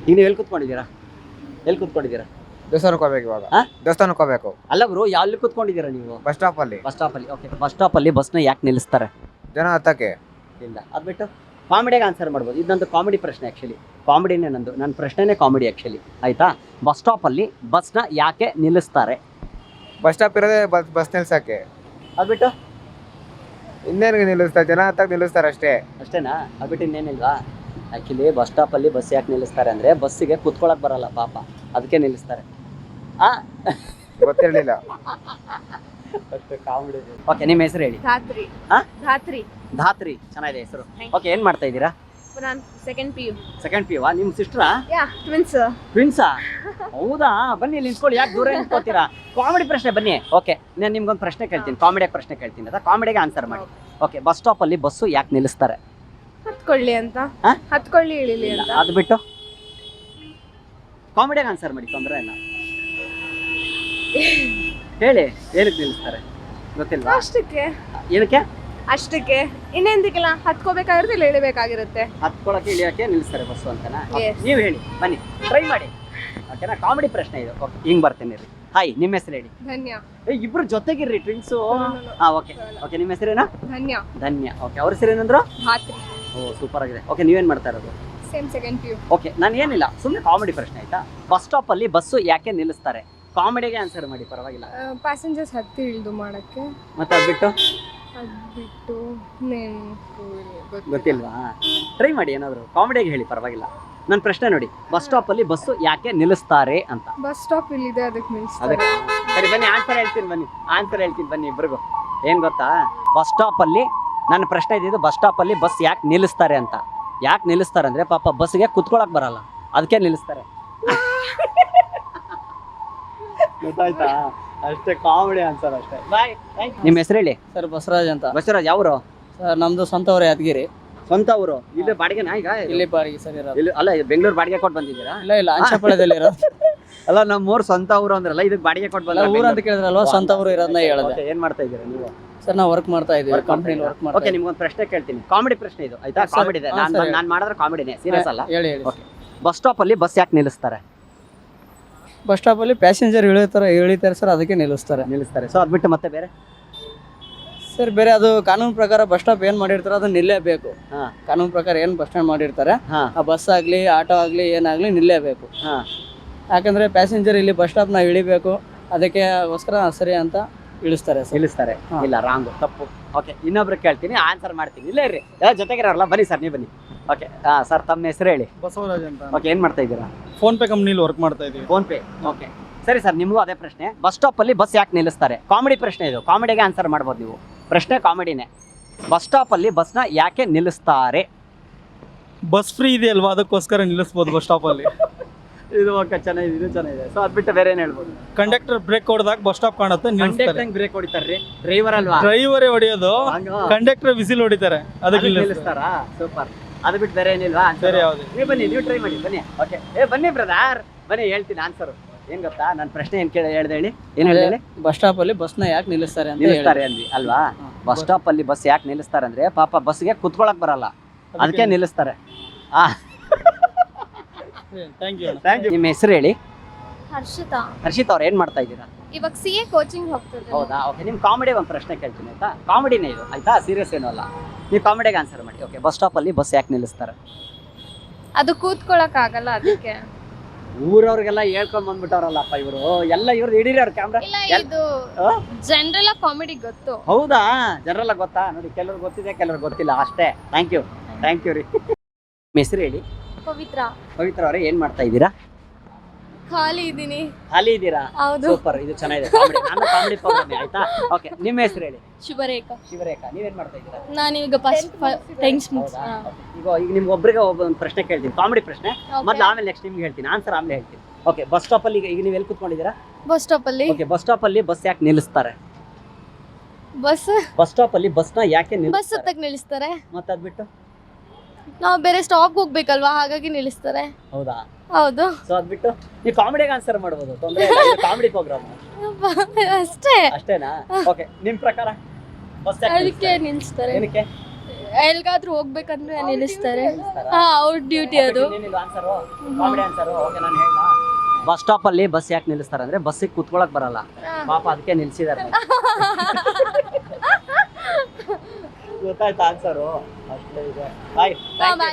ಈಗ ನೀವು ಎಲ್ಲಿ ಕೂತ್ಕೊಂಡಿದ್ದೀರಾ? ಎಲ್ಲಿ ಕೂತ್ಕೊಂಡಿದ್ದೀರಾ? ದೇವಸ್ಥಾನಕ್ಕೆ ಹೋಗ್ಬೇಕು ಇವಾಗ. ದೇವಸ್ಥಾನಕ್ಕೆ ಹೋಗ್ಬೇಕು. ಅಲ್ಲ ಗುರು, ಎಲ್ಲಿ ಕೂತ್ಕೊಂಡಿದ್ದೀರಾ ನೀವು? ಬಸ್ ಸ್ಟಾಪ್ ಅಲ್ಲಿ. ಬಸ್ ಸ್ಟಾಪಲ್ಲಿ. ಓಕೆ, ಬಸ್ ಸ್ಟಾಪಲ್ಲಿ ಬಸ್ನ ಯಾಕೆ ನಿಲ್ಲಿಸ್ತಾರೆ? ಜನ ಹತ್ತಕ್ಕೆ. ಇಲ್ಲ, ಅದು ಬಿಟ್ಟು ಕಾಮಿಡಿಯಾಗಿ ಆನ್ಸರ್ ಮಾಡ್ಬೋದು. ಇದು ನಂದು ಕಾಮಿಡಿ ಪ್ರಶ್ನೆ ಆ್ಯಕ್ಚುಲಿ. ಕಾಮಿಡಿನೇ ನಂದು, ನನ್ನ ಪ್ರಶ್ನೆನೇ ಕಾಮಿಡಿ ಆ್ಯಕ್ಚುಲಿ, ಆಯಿತಾ? ಬಸ್ ಸ್ಟಾಪಲ್ಲಿ ಬಸ್ನ ಯಾಕೆ ನಿಲ್ಲಿಸ್ತಾರೆ? ಬಸ್ ಸ್ಟಾಪ್ ಇರೋದೇ ಬಸ್ ನಿಲ್ಸಕ್ಕೆ. ಅದು ಬಿಟ್ಟು ಇನ್ನೇನಿಗೆ ನಿಲ್ಲಿಸ್ತಾರೆ? ಜನ ಹತ್ತಕ್ಕೆ ನಿಲ್ಲಿಸ್ತಾರೆ ಅಷ್ಟೇ. ಅಷ್ಟೇನಾ? ಅದು ಬಿಟ್ಟು ಇನ್ನೇನಿಲ್ವಾ? ಆ್ಯಕ್ಚುಲಿ ಬಸ್ ಸ್ಟಾಪಲ್ಲಿ ಬಸ್ ಯಾಕೆ ನಿಲ್ಲಿಸ್ತಾರೆ ಅಂದರೆ ಬಸ್ಸಿಗೆ ಕೂತ್ಕೊಳ್ಳೋಕೆ ಬರಲ್ಲ ಪಾಪ, ಅದಕ್ಕೆ ನಿಲ್ಲಿಸ್ತಾರೆ. ಗೊತ್ತಿರಲಿಲ್ಲ. ಅಷ್ಟು ಕಾಮಿಡಿ. ಓಕೆ, ನಿಮ್ಮ ಹೆಸರು ಹೇಳಿ. ಧಾತ್ರಿ. ಧಾತ್ರಿ. ಧಾತ್ರಿ, ಚೆನ್ನಾಗಿದೆ ಹೆಸರು. ಓಕೆ, ಏನು ಮಾಡ್ತಾ ಇದ್ದೀರಾ? ನಾನು ಸೆಕೆಂಡ್ PU. Second PU. ನಿಮ್ಮ ಸಿಸ್ಟ್ರಾ? ಟ್ವಿನ್ಸ್. ಟ್ವಿನ್ಸಾ? ಹೌದಾ? ಬನ್ನಿ ಇಲ್ಲಿ ನಿಂತ್ಕೊಳ್ಳಿ, ಯಾಕೆ ದೂರ ನಿಂತ್ಕೋತೀರಾ? ಕಾಮಿಡಿ ಪ್ರಶ್ನೆ ಬನ್ನಿ. ಓಕೆ, ನಾನು ನಿಮ್ಗೊಂದು ಪ್ರಶ್ನೆ ಕೇಳ್ತೀನಿ, ಕಾಮಿಡಿಯಾಗಿ ಪ್ರಶ್ನೆ ಕೇಳ್ತೀನಿ, ಅದ ಕಾಮಿಡಿಗೆ ಆನ್ಸರ್ ಮಾಡಿ. ಓಕೆ, ಬಸ್ ಸ್ಟಾಪಲ್ಲಿ ಬಸ್ಸು ಯಾಕೆ ನಿಲ್ಲಿಸ್ತಾರೆ? ಹತ್ಕೊಳ್ಳಿ ಅಂತ. ಹತ್ಕೊಳ್ಳಿ ಇಳಿಲಿ ಅಂತ. ಅದು ಬಿಟ್ಟು ಕಾಮಿಡಿಯಾಗಿ ಆನ್ಸರ್ ಮಾಡಿ, ತೊಂದರೆ ಇಲ್ಲ. ಹೇಳಿ, ಏನಕ್ಕೆ ನಿಲ್ಲಿಸ್ತಾರೆ? ಗೊತ್ತಿಲ್ವಾ? ಅಷ್ಟಕ್ಕೆ. ಏನಕ್ಕೆ? ಅಷ್ಟಕ್ಕೆ. ಇನ್ನೆಂದಕ್ಕೆಲ್ಲ ಹತ್ಕೋಬೇಕಾಗಿರುತ್ತೆ, ಇಲ್ಲ ಇಳಿಬೇಕಾಗಿರುತ್ತೆ. ಹತ್ಕೊಳಕ್ಕೆ ಇಳಿಯೋಕೆ ನಿಲ್ಲಿಸ್ತಾರೆ ಬಸ್ಸು ಅಂತನಾ? Yes. ನೀವು ಹೇಳಿ, ಬನ್ನಿ ಟ್ರೈ ಮಾಡಿ. ಓಕೆನಾ? ಕಾಮಿಡಿ ಪ್ರಶ್ನೆ ಇದು. ಓಕೆ, ಹಿಂಗೆ ಬರ್ತೀನಿ ರೀ. ಹಾಯ್, ನಿಮ್ಮ ಹೆಸರು ಹೇಳಿ. ಧನ್ಯ. ಇಬ್ರು ಜೊತೆಗಿರ್ರಿ, ಟ್ವಿನ್ಸು. ಓಕೆ ಓಕೆ, ನಿಮ್ಮ ಹೆಸರೇನಾ? ಧನ್ಯ. ಧನ್ಯ. ಓಕೆ, ಅವ್ರ ಹೆಸರೇನಂದ್ರು? ಧಾತ್ರಿ. ಓ, ಸೂಪರ್ ಆಗಿದೆ. ಓಕೆ, ನೀವೇನು ಮಾಡ್ತಾ ಇರೋದು? Same second PU. ಓಕೆ, ನಾನು ಏನಿಲ್ಲ, ಸುಮ್ಮನೆ ಕಾಮಿಡಿ ಪ್ರಶ್ನೆ ಆಯ್ತಾ? ಬಸ್ ಸ್ಟಾಪಲ್ಲಿ ಬಸ್ಸು ಯಾಕೆ ನಿಲ್ಲಿಸ್ತಾರೆ? ಕಾಮಿಡಿಗೆ ಆನ್ಸರ್ ಮಾಡಿ, ಪರವಾಗಿಲ್ಲ. ಪ್ಯಾಸೆಂಜರ್ಸ್ ಹತ್ತಿ ಇಳಿದು ಮಾಡಕ್ಕೆ. ಮತ್ತೆ ಅದು ಬಿಟ್ಟು ಬಿಟ್ಟು ಗೊತ್ತಿಲ್ವಾ? ಟ್ರೈ ಮಾಡಿ, ಏನಾದರೂ ಕಾಮಿಡಿಯಾಗಿ ಹೇಳಿ, ಪರವಾಗಿಲ್ಲ. ನನ್ನ ಪ್ರಶ್ನೆ ನೋಡಿ, ಬಸ್ ಸ್ಟಾಪಲ್ಲಿ ಬಸ್ಸು ಯಾಕೆ ನಿಲ್ಲಿಸ್ತಾರೆ ಅಂತ. ಬಸ್ ಸ್ಟಾಪ್ ಇಲ್ಲಿದೆ, ಅದಕ್ಕೆ ನಿಲ್ಲಿಸ್ತಾರೆ. ಅದಕ್ಕೆ ಸರಿ, ಬನ್ನಿ ಆನ್ಸರ್ ಹೇಳ್ತೀನಿ, ಬನ್ನಿ ಆನ್ಸರ್ ಹೇಳ್ತೀನಿ, ಬನ್ನಿ ಇಬ್ರಿಗೂ. ಏನು ಗೊತ್ತಾ? ಬಸ್ ಸ್ಟಾಪಲ್ಲಿ ನನ್ನ ಪ್ರಶ್ನೆ ಇದ್ದಿದ್ದು ಬಸ್ ಸ್ಟಾಪಲ್ಲಿ ಬಸ್ ಯಾಕೆ ನಿಲ್ಲಿಸ್ತಾರೆ ಅಂತ. ಯಾಕೆ ನಿಲ್ಲಿಸ್ತಾರೆ ಅಂದರೆ ಪಾಪ ಬಸ್ಗೆ ಕುತ್ಕೊಳಕ್ಕೆ ಬರಲ್ಲ, ಅದಕ್ಕೆ ನಿಲ್ಲಿಸ್ತಾರೆ. ಗೊತ್ತಾಯ್ತಾ? ಅಷ್ಟೇ, ಕಾಮಿಡಿ ಆನ್ಸರ್ ಅಷ್ಟೇ. ಬಾಯ್. ನಿಮ್ಮ ಹೆಸರು ಹೇಳಿ. ಸರ್ ಬಸವರಾಜ್ ಅಂತ. ಬಸವರಾಜ್, ಯಾವರು? ಸರ್ ನಮ್ದು ಸ್ವಂತ ಊರು ಯಾದಗಿರಿ. ಸ್ವಂತ ಊರು? ಇಲ್ಲಿ ಬಾಡಿಗೆನಾ ಈಗ? ಇಲ್ಲಿ ಬಾಡಿಗೆ ಸರ್ ಇರೋದು. ಇಲ್ಲಿ ಅಲ್ಲ, ಬೆಂಗಳೂರು ಬಾಡಿಗೆ ಕೊಟ್ಟು ಬಂದಿದ್ದೀರಾ? ಇಲ್ಲ ಅಂಚಪಾಳ್ಯದಲ್ಲಿ ಇರೋದು. ಅಲ್ಲ, ನಮ್ಮೂರು ಸ್ವಂತ ಊರು ಅಂದ್ರಲ್ಲ, ಇದಕ್ಕೆ ಬಾಡಿಗೆ ಕೊಟ್ಟು ಬಂದ ಊರು ಅಂತ ಕೇಳಿದ್ರಲ್ವಾ, ಸ್ವಂತ ಊರು ಇರೋದನ್ನ ಹೇಳಿದೆ. ಏನ್ ಮಾಡ್ತಾ ಇದ್ದೀರಾ ನೀವು? ಸರ್ ನಾವು ವರ್ಕ್ ಮಾಡ್ತಾ ಇದ್ದೀವಿ, ಕಂಪ್ನಿಲಿ ವರ್ಕ್ ಮಾಡ್ತಾ. ಓಕೆ, ನಿಮ್ಗೊಂದು ಪ್ರಶ್ನೆ ಕೇಳ್ತೀನಿ, ಕಾಮಿಡಿ ಪ್ರಶ್ನೆ ಇದು, ಆಯ್ತಾ? ಕಾಮಿಡಿ ಇದೆ, ನಾನು ಮಾಡಿದ್ರೆ ಕಾಮಿಡಿನೇ, ಸೀರಿಯಸ್ ಅಲ್ಲ. ಹೇಳಿ ಹೇಳಿ. ಓಕೆ, ಬಸ್ ಸ್ಟಾಪಲ್ಲಿ ಬಸ್ ಯಾಕೆ ನಿಲ್ಲಿಸ್ತಾರೆ? ಬಸ್ ಸ್ಟಾಪಲ್ಲಿ ಪ್ಯಾಸೆಂಜರ್ ಇಳಿತಾರೆ ಸರ್, ಅದಕ್ಕೆ ನಿಲ್ಲಿಸ್ತಾರೆ. ಸೊ ಅದು ಬಿಟ್ಟು ಮತ್ತೆ ಬೇರೆ? ಸರ್ ಬೇರೆ ಅದು ಕಾನೂನು ಪ್ರಕಾರ ಬಸ್ ಸ್ಟಾಪ್ ಏನು ಮಾಡಿರ್ತಾರೆ ಅದು ನಿಲ್ಲೇಬೇಕು. ಹಾಂ, ಕಾನೂನು ಪ್ರಕಾರ ಏನು ಬಸ್ ಸ್ಟ್ಯಾಂಡ್ ಮಾಡಿರ್ತಾರೆ, ಹಾಂ, ಆ ಬಸ್ ಆಗಲಿ ಆಟೋ ಆಗಲಿ ಏನಾಗಲಿ ನಿಲ್ಲೇಬೇಕು. ಹಾಂ. ಯಾಕಂದರೆ ಪ್ಯಾಸೆಂಜರ್ ಇಲ್ಲಿ ಬಸ್ ಸ್ಟಾಪ್ನ ಇಳಿಬೇಕು, ಅದಕ್ಕೋಸ್ಕರ ಸರಿ ಅಂತ ಇಳಿಸ್ತಾರೆ ಸರ್. ನಿಲ್ಲಿಸ್ತಾರೆ. ಇಲ್ಲ, ರಾಂಗು, ತಪ್ಪು. ಓಕೆ, ಇನ್ನೊಬ್ರು ಕೇಳ್ತೀನಿ, ಆನ್ಸರ್ ಮಾಡ್ತೀನಿ. ಇಲ್ಲೇ ಇರ್ರಿ, ಎಲ್ಲ ಜೊತೆಗಿರಲ್ಲ, ಬನ್ನಿ ಸರ್, ನೀವು ಬನ್ನಿ. ಓಕೆ, ಸರ್ ತಮ್ಮ ಹೆಸರು ಹೇಳಿ. ಬಸವರಾಜ್ ಅಂತ. ಓಕೆ, ಏನು ಮಾಡ್ತಾ ಇದ್ದೀರಾ? ಫೋನ್ ಪೇ ಕಂಪ್ನಿಲಿ ವರ್ಕ್ ಮಾಡ್ತಾ ಇದ್ದೀವಿ. Phone pay. ಓಕೆ, ಸರಿ ಸರ್, ನಿಮಗೂ ಅದೇ ಪ್ರಶ್ನೆ. ಬಸ್ ಸ್ಟಾಪಲ್ಲಿ ಬಸ್ ಯಾಕೆ ನಿಲ್ಲಿಸ್ತಾರೆ? ಕಾಮಿಡಿ ಪ್ರಶ್ನೆ ಇದು, ಕಾಮಿಡಿಗೆ ಆನ್ಸರ್ ಮಾಡ್ಬೋದು ನೀವು. ಪ್ರಶ್ನೆ ಕಾಮಿಡಿನೇ. ಬಸ್ ಸ್ಟಾಪಲ್ಲಿ ಬಸ್ನ ಯಾಕೆ ನಿಲ್ಲಿಸ್ತಾರೆ? ಬಸ್ ಫ್ರೀ ಇದೆ ಅಲ್ವಾ, ಅದಕ್ಕೋಸ್ಕರ ನಿಲ್ಲಿಸ್ಬೋದು ಬಸ್ ಸ್ಟಾಪಲ್ಲಿ. ಇದು ಓಕೆ, ಚೆನ್ನಾಗಿದೆ, ಇದು ಚೆನ್ನಾಗಿದೆ. ಸೊ ಅದು ಬಿಟ್ಟು ಬೇರೆ ಏನು ಹೇಳ್ಬೋದು? ಕಂಡಕ್ಟರ್ ಬ್ರೇಕ್ ಹೊಡೆದಾಗ ಬಸ್ ಸ್ಟಾಪ್ ಕಾಣುತ್ತೆ, ನಿಲ್ಲಿಸ್ತಾರೆ. ಬ್ರೇಕ್ ಹೊಡಿತಾರ್ರಿ? ಡ್ರೈವರ್ ಅಲ್ವಾ? ಡ್ರೈವರೇ ಹೊಡೆಯೋದು, ಕಂಡಕ್ಟರ್ ವಿಸಿಲ್ ಹೊಡಿತಾರೆ, ಅದಕ್ಕೆ ನಿಲ್ಲಿಸ್ತಾರಾ? ಸೂಪರ್. ಅದು ಬಿಟ್ಟು ಬೇರೆ ಏನಿಲ್ವಾ? ಬೇರೆ ಯಾವುದು? ನೀವು ಬನ್ನಿ, ನೀವು ಟ್ರೈ ಮಾಡಿ, ಬನ್ನಿ. ಓಕೆ, ಬನ್ನಿ ಬ್ರದರ್, ಬನ್ನಿ, ಹೇಳ್ತೀನಿ ಆನ್ಸರು. ಏನ್ ಗೊತ್ತಾ, ನನ್ನ ಪ್ರಶ್ನೆ ಏನ್ ಹೇಳ್ದೆ ಹೇಳಿ. ಏನ್ ಹೇಳಿ? ಬಸ್ ಸ್ಟಾಪ್ ಅಲ್ಲಿ ಬಸ್ನ ಯಾಕೆ ನಿಲ್ಲಿಸ್ತಾರೆ ಅಂತ ನಿಲ್ಲಿಸ್ತಾರೆ ಅಂದ್ವಿ ಅಲ್ವಾ? ಬಸ್ ಸ್ಟಾಪ್ ಅಲ್ಲಿ ಬಸ್ ಯಾಕೆ ನಿಲ್ಲಿಸ್ತಾರೆ ಅಂದ್ರೆ ಪಾಪ ಬಸ್ಗೆ ಕುತ್ಕೊಳಕ್ ಬರಲ್ಲ, ಅದಕ್ಕೆ ನಿಲ್ಲಿಸ್ತಾರೆ. ನಿಮ್ಮ ಹೆಸರು ಹೇಳಿ. ಹರ್ಷಿತಾ. ಹರ್ಷಿತ್ ಅವ್ರು ಏನ್ ಮಾಡ್ತಾ ಇದ್ದೀರಾ? ಇವಾಗ CA ಕೋಚಿಂಗ್ ಹೋಗ್ತಿದ್ದೆ. ಹೌದಾ? ಓಕೆ, ನಿಮ್ ಕಾಮಿಡಿ ಒಂದು ಪ್ರಶ್ನೆ ಕೇಳ್ತೀನಿ, ಆಯ್ತಾ? ಕಾಮಿಡಿನೇ ಇದು, ಆಯ್ತಾ? ಸೀರಿಯಸ್ ಏನೂ ಅಲ್ಲ, ನೀವು ಕಾಮಿಡಿಗೆ ಆನ್ಸರ್ ಮಾಡಿ. ಓಕೆ, ಬಸ್ ಸ್ಟಾಪ್ ಅಲ್ಲಿ ಬಸ್ ಯಾಕೆ ನಿಲ್ಲಿಸ್ತಾರೆ? ಅದು ಕೂತ್ಕೊಳ್ಳಕ್ ಆಗಲ್ಲ, ಅದಕ್ಕೆ. ಊರವ್ರಿಗೆಲ್ಲ ಹೇಳ್ಕೊಂಡ್ ಬಂದ್ಬಿಟ್ಟವ್ರಲ್ಲಪ್ಪ ಇವರು ಎಲ್ಲ. ಇವ್ರದ್ದು ಹಿಡೀರಿ ಅವ್ರ ಕ್ಯಾಮ್ರಾ. ಇಲ್ಲ, ಇದು ಜನರಲ್ ಕಾಮಿಡಿ ಗೊತ್ತು. ಹೌದಾ? ಜನರಲ್ಲ ಗೊತ್ತಾ? ನೋಡಿ, ಕೆಲವ್ರು ಗೊತ್ತಿದೆ, ಕೆಲವ್ರು ಗೊತ್ತಿಲ್ಲ ಅಷ್ಟೇ. ಥ್ಯಾಂಕ್ ಯು ರೀ. ಹೆಸರು ಹೇಳಿ. ಪವಿತ್ರ. ಪವಿತ್ರ ಅವರೇ, ಏನ್ ಮಾಡ್ತಾ ಇದ್ದೀರಾ? ಖಾಲಿ ಇದ್ದೀನಿ. ಖಾಲಿ ಇದ್ದೀರಾ? ಹೌದು. ಸೂಪರ್, ಇದು ಚೆನ್ನಾಗಿದೆ ಕಾಮಿಡಿ. ನಾನು ಕಾಮಿಡಿ ಪ್ರೋಗ್ರಾಮ್, ಆಯ್ತಾ? ಓಕೆ, ನಿಮ್ಮ ಹೆಸರು ಹೇಳಿ. ಶುಭರೇಖಾ. ಶಿವರೇಖಾ, ನೀವೇನ್ ಮಾಡ್ತಾ ಇದ್ದೀರಾ? ನಾನೀಗ ಈಗ ನಿಮ್ಗೆ ಒಬ್ಬರಿಗೆ ಒಂದು ಪ್ರಶ್ನೆ ಕೇಳ್ತೀನಿ, ಕಾಮಿಡಿ ಪ್ರಶ್ನೆ. ಮೊದಲು ಆಮೇಲೆ ನೆಕ್ಸ್ಟ್ ನಿಮ್ಗೆ ಹೇಳ್ತೀನಿ, ಆನ್ಸರ್ ಆಮೇಲೆ ಹೇಳ್ತೀನಿ. ಓಕೆ, ಬಸ್ ಸ್ಟಾಪ್ ಅಲ್ಲಿ ಈಗ ನೀವು ಎಲ್ಲಿ ಕೂತ್ಕೊಂಡಿದ್ದೀರಾ? ಬಸ್ ಸ್ಟಾಪ್ ಅಲ್ಲಿ. ಓಕೆ, ಬಸ್ ಸ್ಟಾಪ್ ಅಲ್ಲಿ ಬಸ್ ಯಾಕೆ ನಿಲ್ಲಿಸ್ತಾರೆ? ಬಸ್ ಸ್ಟಾಪ್ ಅಲ್ಲಿ ಬಸ್ನ ಯಾಕೆ ಬಸ್ ಹತ್ತಕ್ಕೆ ನಿಲ್ಲಿಸ್ತಾರೆ. ಮತ್ತೆ ಅದ್ಬಿಟ್ಟು ನಾವು ಬೇರೆ ಸ್ಟಾಪ್ ಹೋಗ್ಬೇಕಲ್ವಾ, ಹಾಗಾಗಿ ನಿಲ್ಲಿಸ್ತಾರೆ. ಹೌದಾ? ಹೌದು. ಸೊ ಅದ್ಬಿಟ್ಟು ನೀವು ಕಾಮಿಡಿಗೆ ಆನ್ಸರ್ ಮಾಡ್ಬೋದು, ತೊಂದರೆ ಕಾಮಿಡಿ ಪ್ರೋಗ್ರಾಮ್ ಅಷ್ಟೇ. ಅಷ್ಟೇನಾ? ಓಕೆ, ನಿಮ್ ಪ್ರಕಾರ ಬಸ್ ಅದಕ್ಕೆ ನಿಲ್ಲಿಸ್ತಾರೆ. ಏನಕ್ಕೆ? ಎಲ್ಗಾದ್ರೂ ಹೋಗ್ಬೇಕಂದ್ರೆ ನಿಲ್ಲಿಸ್ತಾರೆ. ಹಾ, ಅವ್ರ ಡ್ಯೂಟಿ ಅದು. ಬಸ್ ಸ್ಟಾಪ್ ಅಲ್ಲಿ ಬಸ್ ಯಾಕೆ ನಿಲ್ಲಿಸ್ತಾರೆ ಅಂದ್ರೆ ಬಸ್ಸಿಗೆ ಕುತ್ಕೊಳಕ್ ಬರಲ್ಲ ಪಾಪ, ಅದಕ್ಕೆ ನಿಲ್ಸಿದಾರೆ. ಗೊತ್ತಾಯ್ತಾ ಆನ್ಸರು? ಅಷ್ಟೇ ಇದೆ. ಬಾಯ್.